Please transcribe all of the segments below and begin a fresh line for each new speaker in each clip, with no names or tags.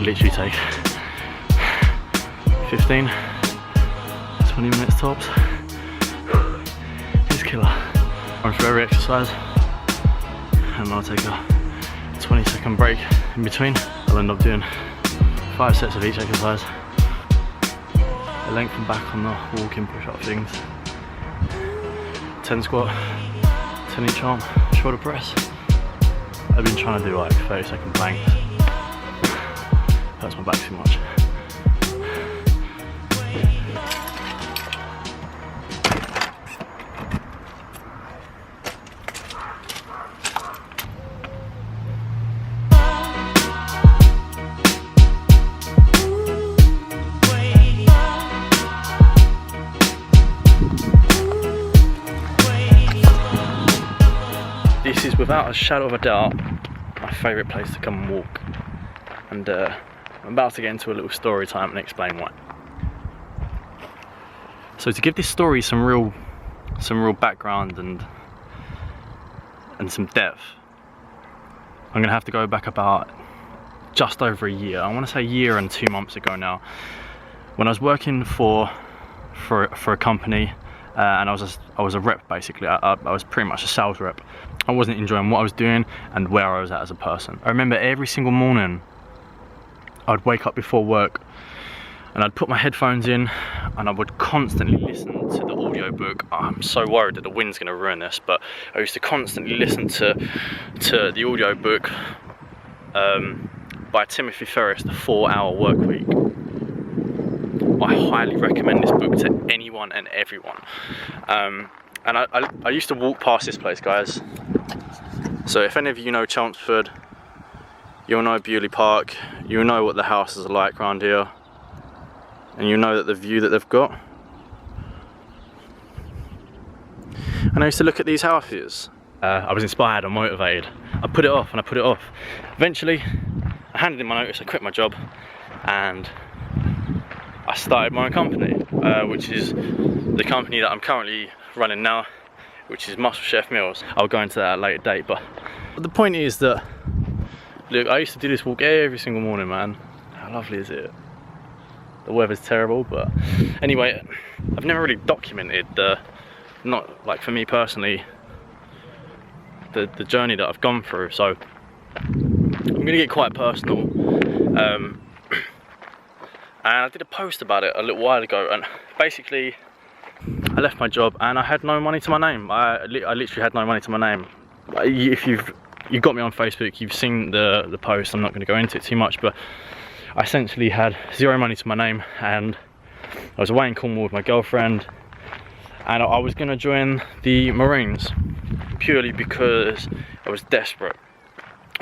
should literally take 15, 20 minutes tops. It's killer. Run through every exercise, and I'll take a 20-second break in between. I'll end up doing 5 sets of each exercise. The length and back on the walking push-up things. 10 squat, 10 each arm, shoulder press. I've been trying to do like 30-second planks. Hurts my back too much. This is without a shadow of a doubt my favourite place to come and walk, and I'm about to get into a little story time and explain why. So to give this story some real background and some depth, I'm gonna have to go back about just over a year. I want to say a year and 2 months ago now, when I was working for a company. And I was a rep basically. I was pretty much a sales rep. I wasn't enjoying what I was doing and where I was at as a person. I remember every single morning I'd wake up before work and I'd put my headphones in and I would constantly listen to the audiobook. I'm so worried that the wind's going to ruin this, but I used to constantly listen to the audiobook by Timothy Ferriss, The 4-Hour Workweek. I highly recommend this book to anyone and everyone. And I used to walk past this place, guys. So if any of you know Chelmsford, you'll know Bewley Park, you'll know what the houses are like around here, and you know that the view that they've got. And I used to look at these houses. I was inspired and motivated. I put it off and I put it off. Eventually, I handed in my notice, I quit my job, and I started my own company, which is the company that I'm currently running now, which is Muscle Chef Meals. I'll go into that at a later date, but the point is that, look, I used to do this walk every single morning, man. How lovely is it? The weather's terrible, but anyway, I've never really documented not like for me personally, the journey that I've gone through, so I'm gonna get quite personal. And I did a post about it a little while ago, and basically I left my job and I had no money to my name. I literally had no money to my name. If you've got me on Facebook, you've seen the post. I'm not going to go into it too much, but I essentially had zero money to my name, and I was away in Cornwall with my girlfriend, and I was going to join the Marines purely because I was desperate.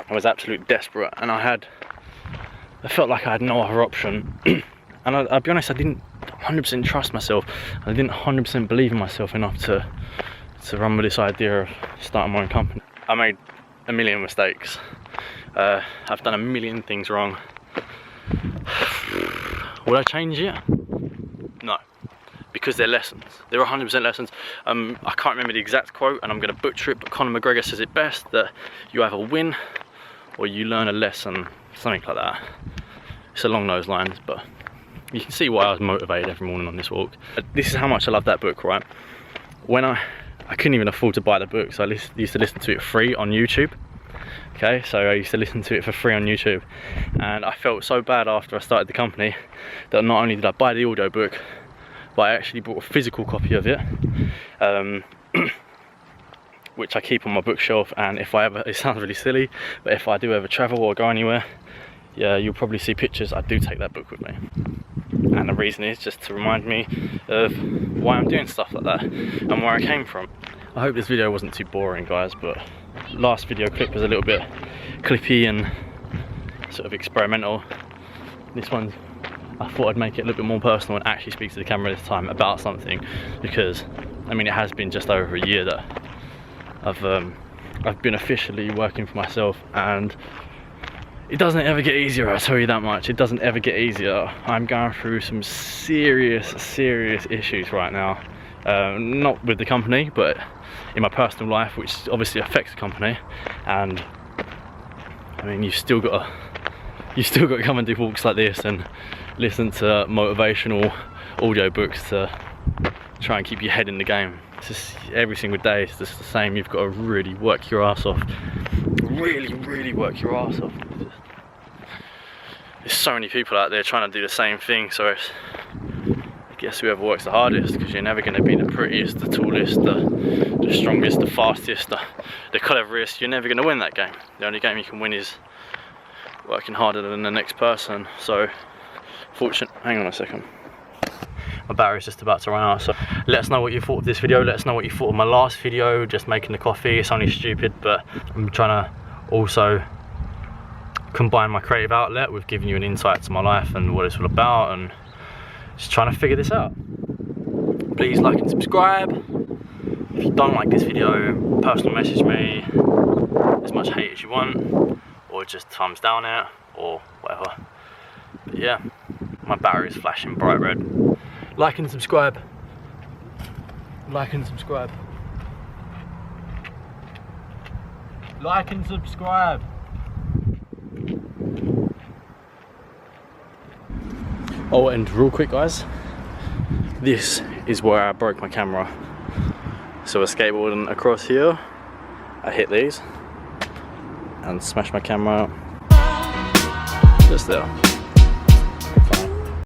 I was absolutely desperate, and I felt like I had no other option. And I'll be honest, I didn't 100% trust myself. I didn't 100% believe in myself enough to run with this idea of starting my own company. I made a million mistakes. I've done a million things wrong. Would I change it? No, because they're lessons. They're 100% lessons. I can't remember the exact quote, and I'm going to butcher it, but Conor McGregor says it best, that you either win or you learn a lesson, something like that. It's along those lines, but you can see why I was motivated every morning on this walk. This is how much I love that book, right? When I couldn't even afford to buy the book, so I used to listen to it free on YouTube. Okay, so I used to listen to it for free on YouTube, and I felt so bad after I started the company that not only did I buy the audiobook, but I actually bought a physical copy of it, which I keep on my bookshelf. And if I ever, it sounds really silly, but if I do ever travel or go anywhere, yeah, you'll probably see pictures. I do take that book with me, and the reason is just to remind me of why I'm doing stuff like that and where I came from. I hope this video wasn't too boring, guys, but last video clip was a little bit clippy and sort of experimental. This one, I thought I'd make it a little bit more personal and actually speak to the camera this time about something, because I mean, it has been just over a year that I've been officially working for myself, and it doesn't ever get easier, I tell you that much. It doesn't ever get easier. I'm going through some serious issues right now. Not with the company, but in my personal life, which obviously affects the company. And I mean, you've still got you still got to come and do walks like this and listen to motivational audiobooks to try and keep your head in the game. It's just every single day it's just the same. You've got to really work your ass off. Really work your ass off. There's so many people out there trying to do the same thing, so it's, I guess whoever works the hardest, because you're never going to be the prettiest, the tallest, the strongest, the fastest, the cleverest. You're never going to win that game. The only game you can win is working harder than the next person. So fortunate. Hang on a second, my battery's just about to run out. So let us know what you thought of this video. Let us know what you thought of my last video, just making the coffee. It's only stupid, but I'm trying to also combine my creative outlet with giving you an insight to my life and what it's all about, and just trying to figure this out. Please like and subscribe. If you don't like this video, personal message me as much hate as you want, or just thumbs down it, or whatever. But yeah, my battery is flashing bright red. Like and subscribe. Like and subscribe. Like and subscribe. Oh, and real quick guys, this is where I broke my camera. So I was skateboarding across here, I hit these and smashed my camera out. Just there. Fine.